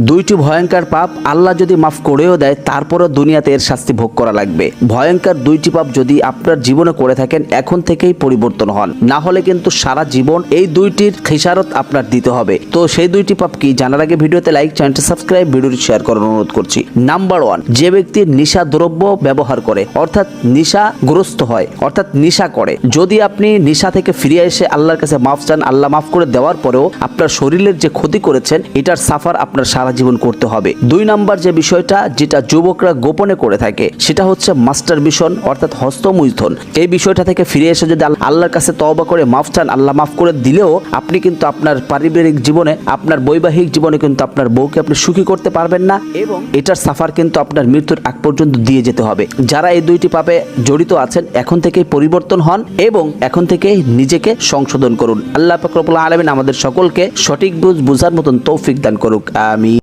দুইটি ভয়ঙ্কর পাপ আল্লাহ যদি মাফ করেও দেয় তারপরও দুনিয়াতে এর শাস্তি ভোগ করা লাগবে। ভয়ঙ্কর দুইটি পাপ যদি আপনার জীবনে করে থাকেন এখন থেকেই পরিবর্তন হন, না হলে কিন্তু সারা জীবন এই দুইটির খেসারত আপনার দিতে হবে। তো সেই দুইটি পাপ কি জানার আগে ভিডিওতে লাইক, চ্যানেলটি সাবস্ক্রাইব, ভিডিওটি শেয়ার করার অনুরোধ করছি। নাম্বার 1, যে ব্যক্তি নেশা দ্রব্য ব্যবহার করে অর্থাৎ নেশাগ্রস্ত হয় অর্থাৎ নেশা করে, যদি আপনি নেশা থেকে ফিরে এসে আল্লাহর কাছে মাফ চান, আল্লাহ মাফ করে দেওয়ার পরেও আপনার শরীরের যে ক্ষতি করেছেন এটার সাফার আপনার সারা জীবন করতে হবে। 2 নাম্বার যে বিষয়টা যেটা যুবকরা গোপনে করে থাকে সেটা হচ্ছে মাস্টারবেশন অর্থাৎ হস্তমৈথুন। এই বিষয়টা থেকে ফিরে এসে যদি আল্লাহর কাছে তওবা করে মাফ চান, আল্লাহ মাফ করে দিলেও আপনি কিন্তু আপনার পারিবারিক জীবনে, আপনার বৈবাহিক জীবনে কিন্তু আপনার বউকে আপনি সুখী করতে পারবেন না এবং এটার সাফার কিন্তু আপনার মৃত্যুর আগ পর্যন্ত দিয়ে যেতে হবে। যারা এই দুইটি পাপে জড়িত আছেন এখন থেকেই পরিবর্তন হন এবং এখন থেকেই নিজেকে সংশোধন করুন। আল্লাহ পাক রব্বুল আলামিন আমাদের সকলকে সঠিক বুঝার মতন তৌফিক দান করুক। আমিন।